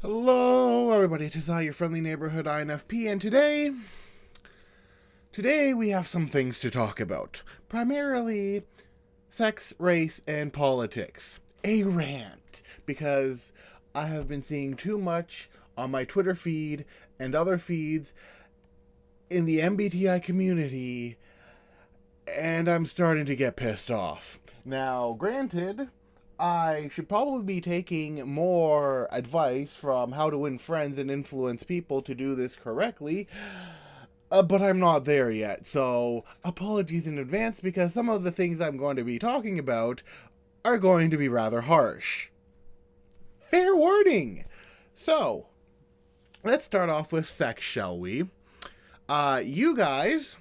Hello, everybody. It is I, your friendly neighborhood INFP, and today we have some things to talk about. Primarily, sex, race, and politics. A rant, because I have been seeing too much on my Twitter feed and other feeds in the MBTI community, and I'm starting to get pissed off. Now, granted, I should probably be taking more advice from How to Win Friends and Influence People to do this correctly, but I'm not there yet, so apologies in advance because some of the things I'm going to be talking about are going to be rather harsh. Fair warning! So, let's start off with sex, shall we? You guys,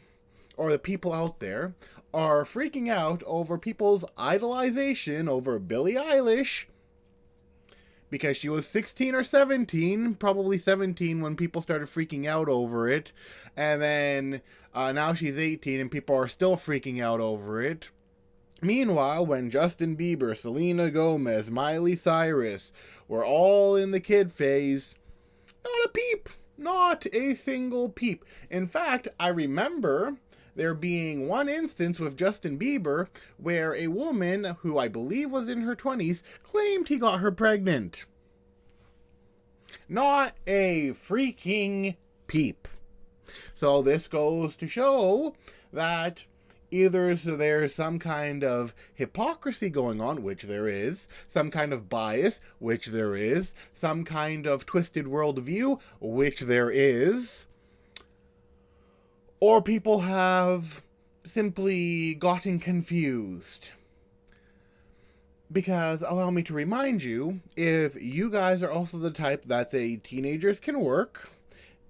or the people out there, are freaking out over people's idolization over Billie Eilish because she was 16 or 17, probably 17 when people started freaking out over it, and then now she's 18 and people are still freaking out over it. Meanwhile, when Justin Bieber, Selena Gomez, Miley Cyrus were all in the kid phase, not a peep. Not a single peep. In fact, I remember there being one instance with Justin Bieber where a woman, who I believe was in her 20s, claimed he got her pregnant. Not a freaking peep. So this goes to show that either there's some kind of hypocrisy going on, which there is, some kind of bias, which there is, some kind of twisted worldview, which there is, or people have simply gotten confused. Because, allow me to remind you, if you guys are also the type that say teenagers can work,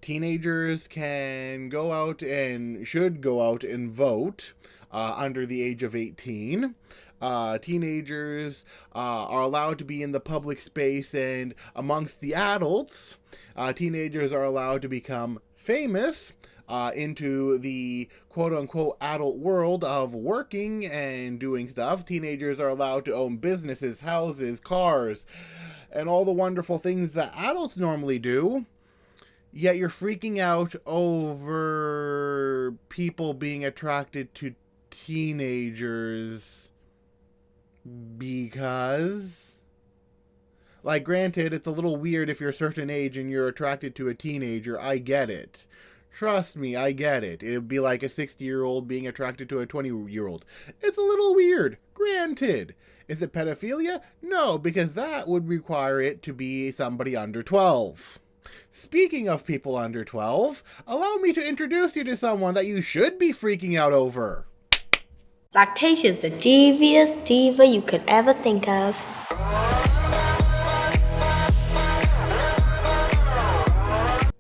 teenagers can go out and should go out and vote under the age of 18. Teenagers are allowed to be in the public space and amongst the adults. Teenagers are allowed to become famous into the quote-unquote adult world of working and doing stuff. Teenagers are allowed to own businesses, houses, cars, and all the wonderful things that adults normally do. Yet you're freaking out over people being attracted to teenagers because, like, granted, it's a little weird if you're a certain age and you're attracted to a teenager. I get it. Trust me, I get it. It'd be like a 60-year-old being attracted to a 20-year-old. It's a little weird. Granted. Is it pedophilia? No, because that would require it to be somebody under 12. Speaking of people under 12, allow me to introduce you to someone that you should be freaking out over. Factitious, the devious diva you could ever think of.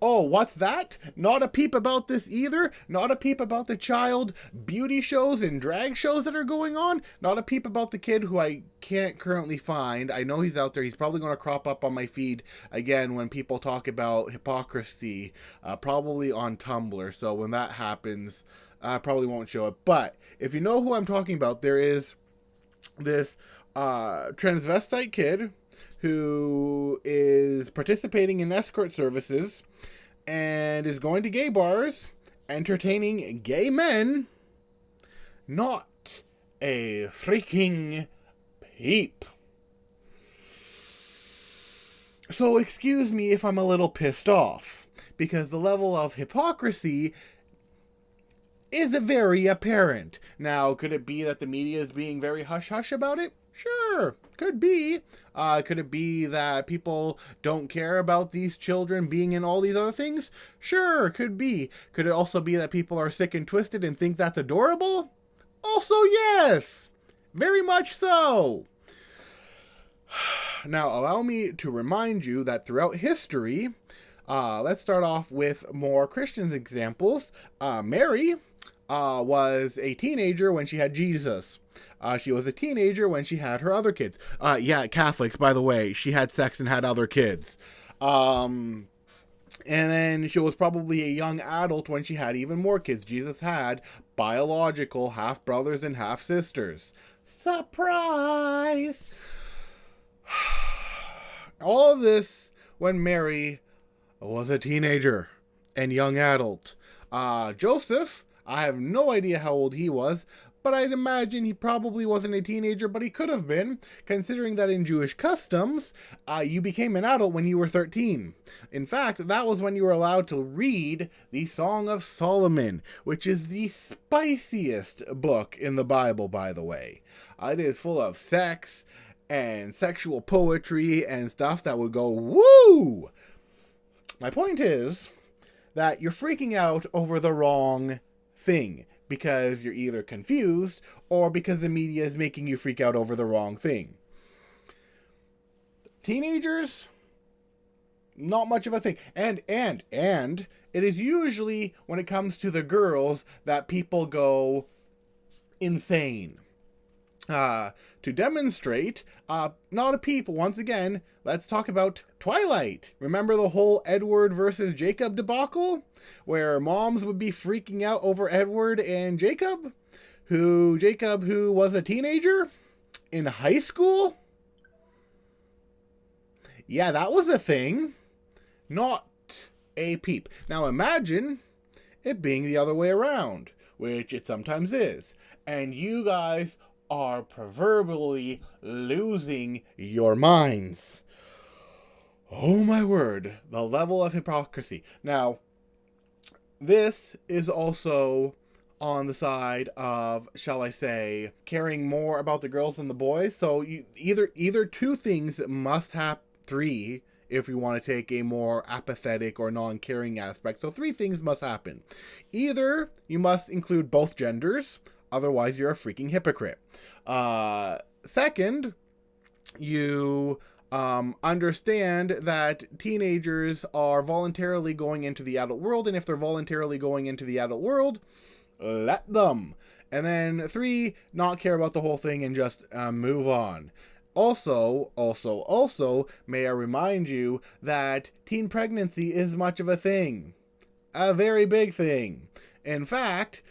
Oh, what's that? Not a peep about this either? Not a peep about the child beauty shows and drag shows that are going on? Not a peep about the kid who I can't currently find. I know he's out there. He's probably going to crop up on my feed again when people talk about hypocrisy, probably on Tumblr. So when that happens, I probably won't show it. But if you know who I'm talking about, there is this transvestite kid who is participating in escort services and is going to gay bars, entertaining gay men. Not a freaking peep. So excuse me if I'm a little pissed off, because the level of hypocrisy is very apparent. Now, could it be that the media is being very hush-hush about it? Sure, could be. Could it be that people don't care about these children being in all these other things? Sure, could be. Could it also be that people are sick and twisted and think that's adorable? Also, yes! Very much so. Now, allow me to remind you that throughout history, let's start off with more Christian examples. Mary was a teenager when she had Jesus. She was a teenager when she had her other kids. Catholics, by the way. She had sex and had other kids. And then she was probably a young adult when she had even more kids. Jesus had biological half-brothers and half-sisters. Surprise! All of this when Mary was a teenager and young adult. Joseph, I have no idea how old he was, but I'd imagine he probably wasn't a teenager, but he could have been, considering that in Jewish customs, you became an adult when you were 13. In fact, that was when you were allowed to read the Song of Solomon, which is the spiciest book in the Bible, by the way. It is full of sex and sexual poetry and stuff that would go woo! My point is that you're freaking out over the wrong thing, because you're either confused or because the media is making you freak out over the wrong thing. Teenagers, not much of a thing. And it is usually when it comes to the girls that people go insane. To demonstrate, not a peep, once again, let's talk about Twilight. Remember the whole Edward versus Jacob debacle? Where moms would be freaking out over Edward and Jacob, who was a teenager in high school? Yeah, that was a thing. Not a peep. Now imagine it being the other way around, which it sometimes is. And you guys are proverbially losing your minds. Oh my word, the level of hypocrisy. Now, this is also on the side of, shall I say, caring more about the girls than the boys. So either two things must happen, three, if you want to take a more apathetic or non-caring aspect. So three things must happen. Either you must include both genders, otherwise you're a freaking hypocrite. Second, you understand that teenagers are voluntarily going into the adult world, and if they're voluntarily going into the adult world, let them. And then three, not care about the whole thing and just move on. Also, may I remind you that teen pregnancy is much of a thing. A very big thing. In fact,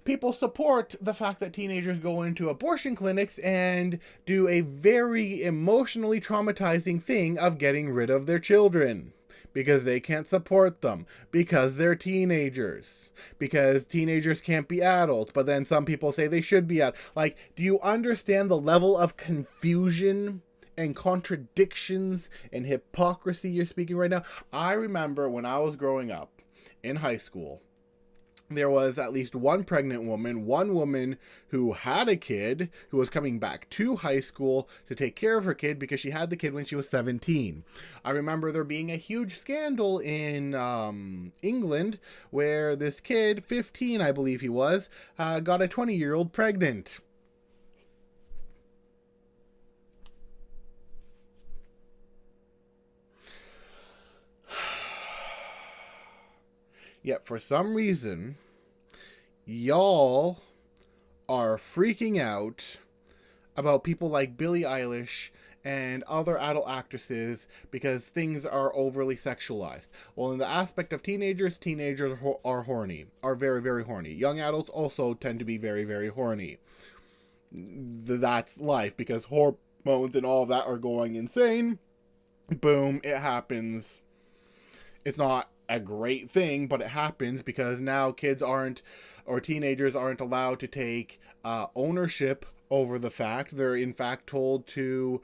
people support the fact that teenagers go into abortion clinics and do a very emotionally traumatizing thing of getting rid of their children. Because they can't support them. Because they're teenagers. Because teenagers can't be adults. But then some people say they should be adults. Like, do you understand the level of confusion and contradictions and hypocrisy you're speaking right now? I remember when I was growing up in high school, there was at least one woman who had a kid who was coming back to high school to take care of her kid because she had the kid when she was 17. I remember there being a huge scandal in England where this kid, 15 I believe he was, got a 20-year-old pregnant. Yet for some reason, y'all are freaking out about people like Billie Eilish and other adult actresses because things are overly sexualized. Well, in the aspect of teenagers are horny, are very, very horny. Young adults also tend to be very, very horny. That's life, because hormones and all of that are going insane. Boom, it happens. It's not a great thing, but it happens because now teenagers aren't allowed to take ownership over the fact. They're in fact told to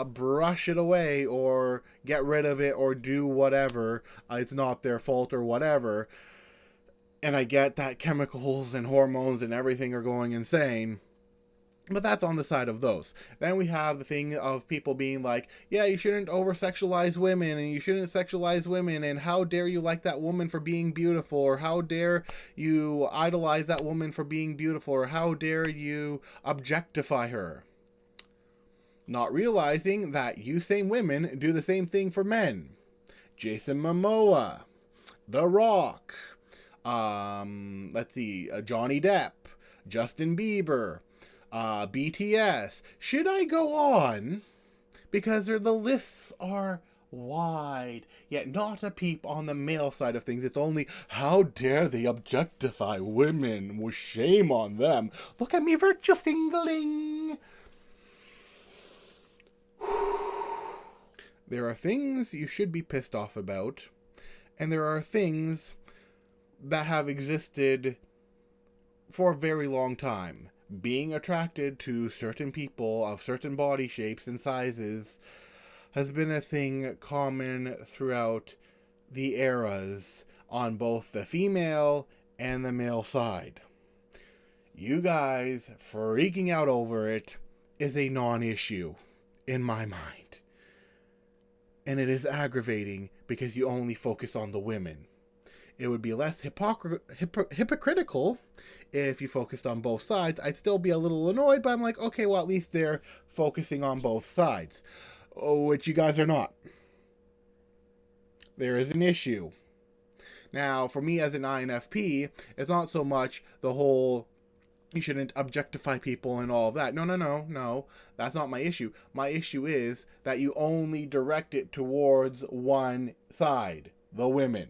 brush it away or get rid of it or do whatever. It's not their fault or whatever. And I get that chemicals and hormones and everything are going insane. But that's on the side of those. Then we have the thing of people being like, yeah, you shouldn't over-sexualize women, and you shouldn't sexualize women, and how dare you like that woman for being beautiful, or how dare you idolize that woman for being beautiful, or how dare you objectify her. Not realizing that you same women do the same thing for men. Jason Momoa, The Rock, Johnny Depp, Justin Bieber, BTS. Should I go on? Because the lists are wide, yet not a peep on the male side of things. It's only, how dare they objectify women? Well, shame on them. Look at me, virtue singling. There are things you should be pissed off about, and there are things that have existed for a very long time. Being attracted to certain people of certain body shapes and sizes has been a thing common throughout the eras on both the female and the male side. You guys freaking out over it is a non-issue in my mind. And it is aggravating because you only focus on the women. It would be less hypocritical if you focused on both sides. I'd still be a little annoyed, but I'm like, okay, well, at least they're focusing on both sides, which you guys are not. There is an issue. Now, for me as an INFP, it's not so much the whole you shouldn't objectify people and all that. No. That's not my issue. My issue is that you only direct it towards one side, the women.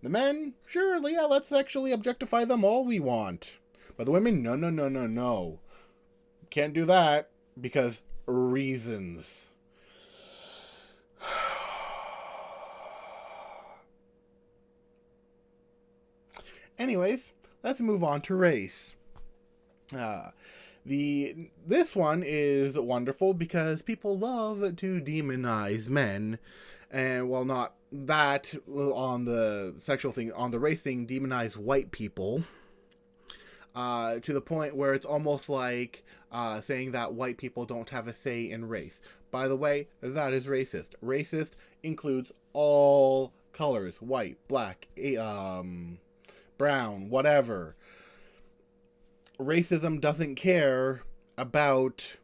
The men, sure, yeah, let's actually objectify them all we want. But the women, no. Can't do that because reasons. Anyways, let's move on to race. This one is wonderful because people love to demonize men, and well, not that on the sexual thing, on the race thing, demonize white people, to the point where it's almost like saying that white people don't have a say in race. By the way, that is racist. Racist includes all colors: white, black, brown, whatever. Racism doesn't care about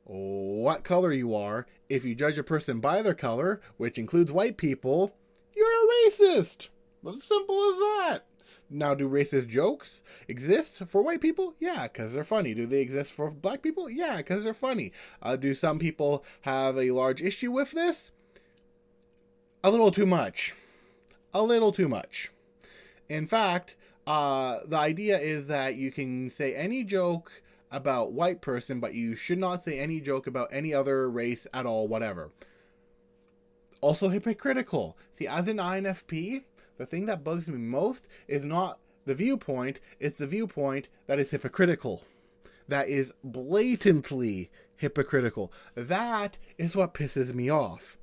what color you are. If you judge a person by their color, which includes white people, you're a racist. As simple as that. Now, do racist jokes exist for white people? Yeah, because they're funny. Do they exist for black people? Yeah, because they're funny. Do some people have a large issue with this? A little too much. In fact, the idea is that you can say any joke about white person, but you should not say any joke about any other race at all, whatever. Also hypocritical. See, as an INFP, the thing that bugs me most is not the viewpoint, it's the viewpoint that is hypocritical. That is blatantly hypocritical. That is what pisses me off.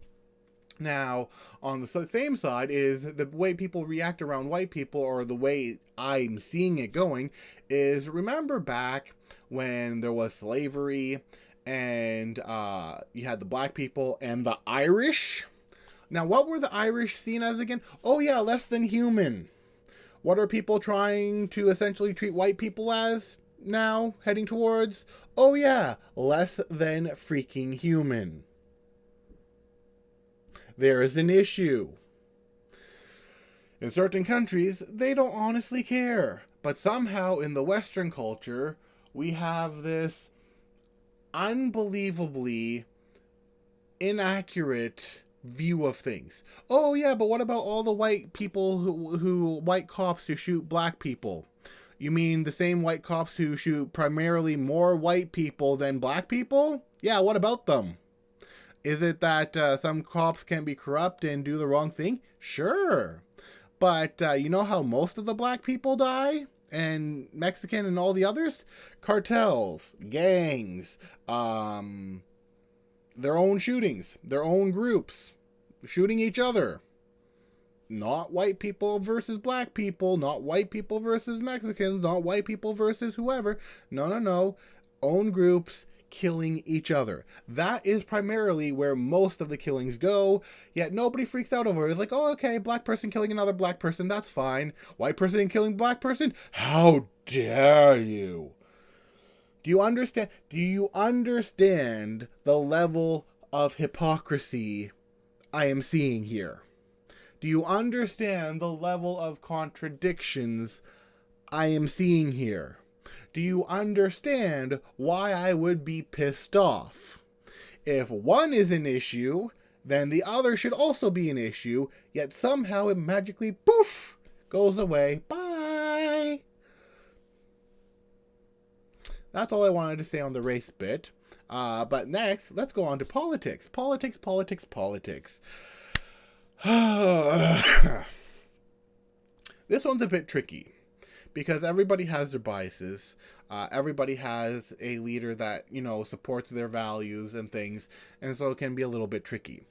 Now, on the same side is the way people react around white people, or the way I'm seeing it going, is remember back when there was slavery and you had the black people and the Irish? Now, what were the Irish seen as again? Oh yeah, less than human. What are people trying to essentially treat white people as now, heading towards? Oh yeah, less than freaking human. There is an issue. In certain countries, they don't honestly care. But somehow in the Western culture, we have this unbelievably inaccurate view of things. Oh yeah, but what about all the white people white cops who shoot black people? You mean the same white cops who shoot primarily more white people than black people? Yeah, what about them? Is it that some cops can be corrupt and do the wrong thing? Sure. But you know how most of the black people die? And Mexican and all the others? Cartels, gangs, their own shootings, their own groups, shooting each other. Not white people versus black people, not white people versus Mexicans, not white people versus whoever. No. Own groups killing each other. That is primarily where most of the killings go, yet nobody freaks out over it. It's like, oh, okay, black person killing another black person, that's fine. White person killing black person? How dare you? Do you understand the level of hypocrisy I am seeing here? Do you understand the level of contradictions I am seeing here? Do you understand why I would be pissed off? If one is an issue, then the other should also be an issue, yet somehow it magically, poof, goes away. Bye! That's all I wanted to say on the race bit. But next, let's go on to politics. Politics. This one's a bit tricky because everybody has their biases. Everybody has a leader that, supports their values and things, and so it can be a little bit tricky.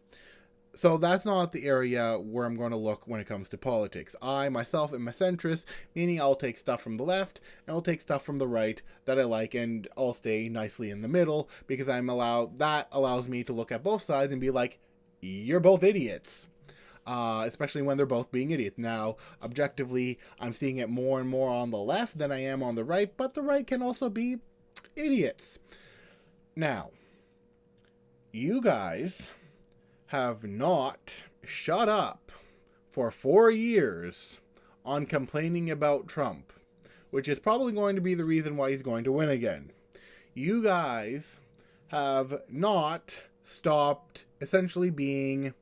So that's not the area where I'm going to look when it comes to politics. I, myself, am a centrist, meaning I'll take stuff from the left, and I'll take stuff from the right that I like, and I'll stay nicely in the middle, because that allows me to look at both sides and be like, you're both idiots. Especially when they're both being idiots. Now, objectively, I'm seeing it more and more on the left than I am on the right, but the right can also be idiots. Now, you guys have not shut up for 4 years on complaining about Trump, which is probably going to be the reason why he's going to win again. You guys have not stopped essentially being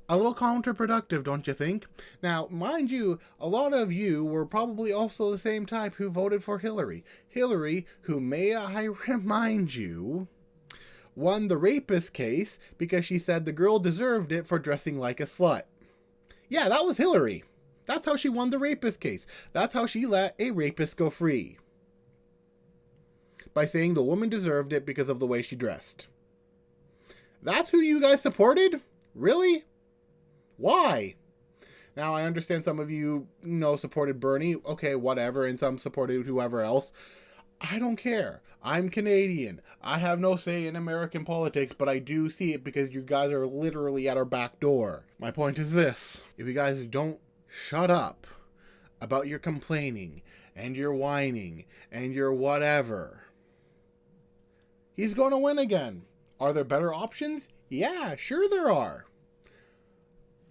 a little counterproductive, don't you think? Now, mind you, a lot of you were probably also the same type who voted for Hillary. Hillary, who, may I remind you, won the rapist case because she said the girl deserved it for dressing like a slut. Yeah, that was Hillary. That's how she won the rapist case. That's how she let a rapist go free. By saying the woman deserved it because of the way she dressed. That's who you guys supported? Really? Why? Now, I understand some of you, supported Bernie. Okay, whatever. And some supported whoever else. I don't care. I'm Canadian. I have no say in American politics, but I do see it because you guys are literally at our back door. My point is this. If you guys don't shut up about your complaining and your whining and your whatever, he's going to win again. Are there better options? Yeah, sure there are.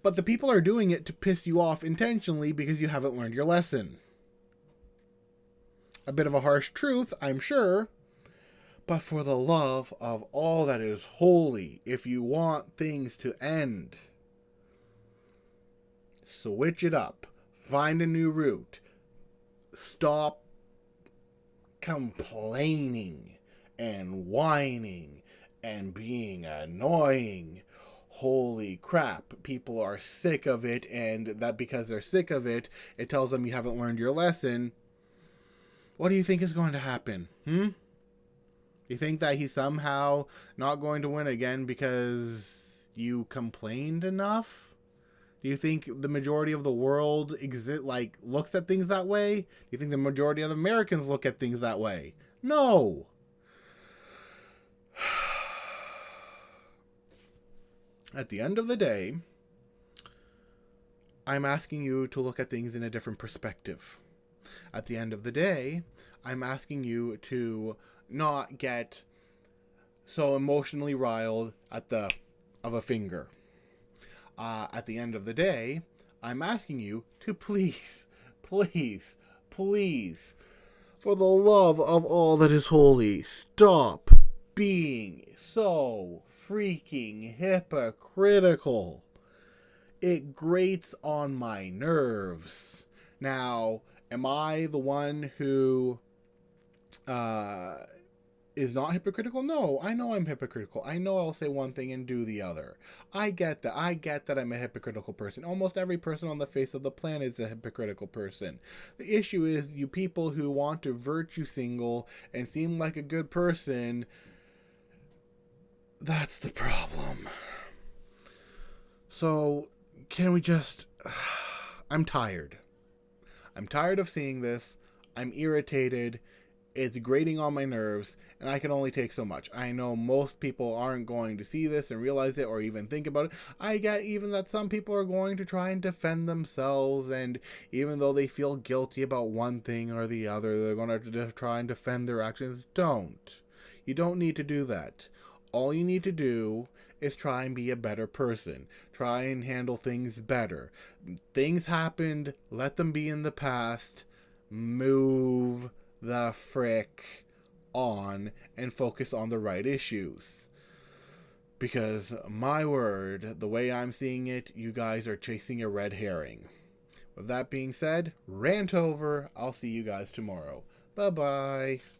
But the people are doing it to piss you off intentionally because you haven't learned your lesson. A bit of a harsh truth, I'm sure. But for the love of all that is holy, if you want things to end, switch it up. Find a new route. Stop complaining and whining and being annoying. Holy crap, people are sick of it, and that because they're sick of it, it tells them you haven't learned your lesson. What do you think is going to happen? You think that he's somehow not going to win again because you complained enough? Do you think the majority of the world looks at things that way? Do you think the majority of Americans look at things that way? No. At the end of the day, I'm asking you to look at things in a different perspective. At the end of the day, I'm asking you to not get so emotionally riled of a finger. At the end of the day, I'm asking you to please, for the love of all that is holy, stop being so freaking hypocritical. It grates on my nerves. Now, am I the one who is not hypocritical? No, I know I'm hypocritical. I know I'll say one thing and do the other. I get that. I get that I'm a hypocritical person. Almost every person on the face of the planet is a hypocritical person. The issue is you people who want to virtue single and seem like a good person. That's the problem. So, can we just... I'm tired. I'm tired of seeing this. I'm irritated. It's grating on my nerves, and I can only take so much. I know most people aren't going to see this and realize it or even think about it. I get even that some people are going to try and defend themselves, and even though they feel guilty about one thing or the other, they're going to try and defend their actions. Don't. You don't need to do that. All you need to do is try and be a better person. Try and handle things better. Things happened. Let them be in the past. Move the frick on and focus on the right issues. Because, my word, the way I'm seeing it, you guys are chasing a red herring. With that being said, rant over. I'll see you guys tomorrow. Bye-bye.